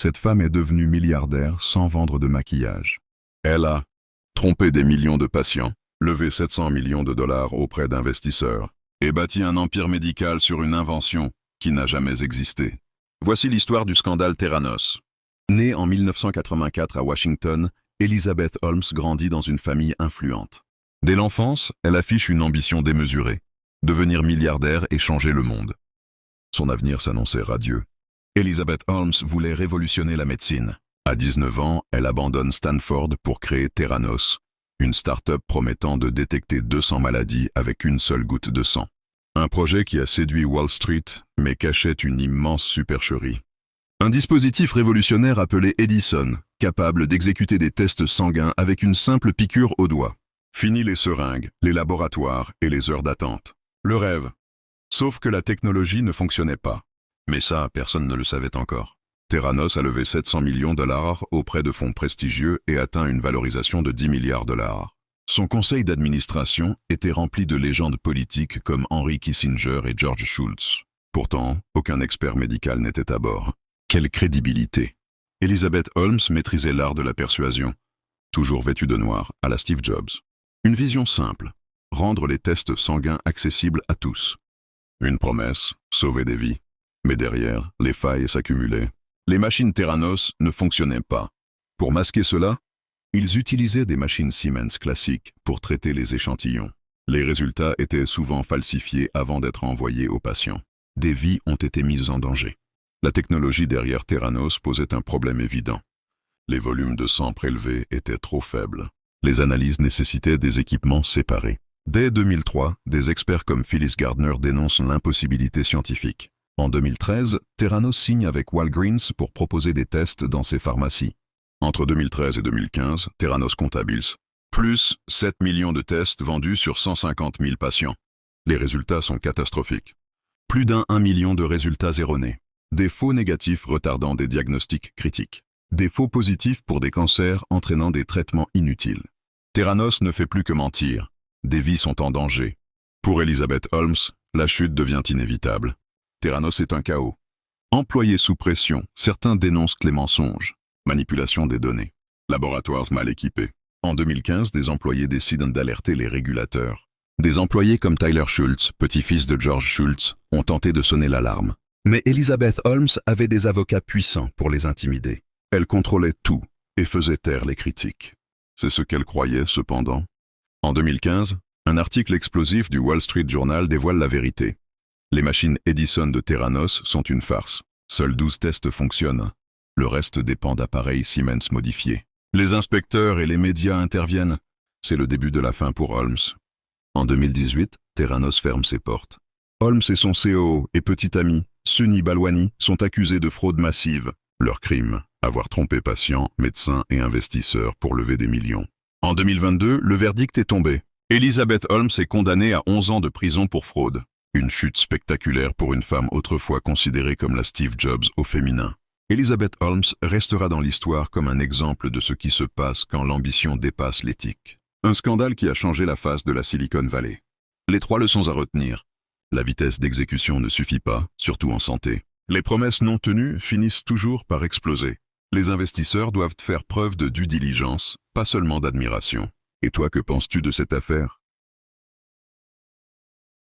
cette femme est devenue milliardaire sans vendre de maquillage. Elle a trompé des millions de patients, levé 700 millions de dollars auprès d'investisseurs et bâti un empire médical sur une invention qui n'a jamais existé. Voici l'histoire du scandale Theranos. Née en 1984 à Washington, Elizabeth Holmes grandit dans une famille influente. Dès l'enfance, elle affiche une ambition démesurée, devenir milliardaire et changer le monde. Son avenir s'annonçait radieux. Elizabeth Holmes voulait révolutionner la médecine. À 19 ans, elle abandonne Stanford pour créer Theranos, une start-up promettant de détecter 200 maladies avec une seule goutte de sang. Un projet qui a séduit Wall Street, mais cachait une immense supercherie. Un dispositif révolutionnaire appelé Edison, capable d'exécuter des tests sanguins avec une simple piqûre au doigt. Fini les seringues, les laboratoires et les heures d'attente. Le rêve. Sauf que la technologie ne fonctionnait pas. Mais ça, personne ne le savait encore. Theranos a levé 700 millions de dollars auprès de fonds prestigieux et atteint une valorisation de 10 milliards de dollars. Son conseil d'administration était rempli de légendes politiques comme Henry Kissinger et George Shultz. Pourtant, aucun expert médical n'était à bord. Quelle crédibilité! Elizabeth Holmes maîtrisait l'art de la persuasion, toujours vêtue de noir, à la Steve Jobs. Une vision simple, rendre les tests sanguins accessibles à tous. Une promesse, sauver des vies. Mais derrière, les failles s'accumulaient. Les machines Theranos ne fonctionnaient pas. Pour masquer cela, ils utilisaient des machines Siemens classiques pour traiter les échantillons. Les résultats étaient souvent falsifiés avant d'être envoyés aux patients. Des vies ont été mises en danger. La technologie derrière Theranos posait un problème évident. Les volumes de sang prélevés étaient trop faibles. Les analyses nécessitaient des équipements séparés. Dès 2003, des experts comme Phyllis Gardner dénoncent l'impossibilité scientifique. En 2013, Theranos signe avec Walgreens pour proposer des tests dans ses pharmacies. Entre 2013 et 2015, Theranos comptabilise plus 7 millions de tests vendus sur 150 000 patients. Les résultats sont catastrophiques. Plus d'1 million de résultats erronés. Des faux négatifs retardant des diagnostics critiques. Des faux positifs pour des cancers entraînant des traitements inutiles. Theranos ne fait plus que mentir. Des vies sont en danger. Pour Elizabeth Holmes, la chute devient inévitable. Theranos est un chaos. Employés sous pression, certains dénoncent les mensonges. Manipulation des données. Laboratoires mal équipés. En 2015, des employés décident d'alerter les régulateurs. Des employés comme Tyler Schultz, petit-fils de George Schultz, ont tenté de sonner l'alarme. Mais Elizabeth Holmes avait des avocats puissants pour les intimider. Elle contrôlait tout et faisait taire les critiques. C'est ce qu'elle croyait, cependant. En 2015, un article explosif du Wall Street Journal dévoile la vérité. Les machines Edison de Theranos sont une farce. Seuls 12 tests fonctionnent. Le reste dépend d'appareils Siemens modifiés. Les inspecteurs et les médias interviennent. C'est le début de la fin pour Holmes. En 2018, Theranos ferme ses portes. Holmes et son COO et petit ami, Sunny Balwani, sont accusés de fraude massive. Leur crime, avoir trompé patients, médecins et investisseurs pour lever des millions. En 2022, le verdict est tombé. Elizabeth Holmes est condamnée à 11 ans de prison pour fraude. Une chute spectaculaire pour une femme autrefois considérée comme la Steve Jobs au féminin. Elizabeth Holmes restera dans l'histoire comme un exemple de ce qui se passe quand l'ambition dépasse l'éthique. Un scandale qui a changé la face de la Silicon Valley. Les 3 leçons à retenir. La vitesse d'exécution ne suffit pas, surtout en santé. Les promesses non tenues finissent toujours par exploser. Les investisseurs doivent faire preuve de due diligence, pas seulement d'admiration. Et toi, que penses-tu de cette affaire ?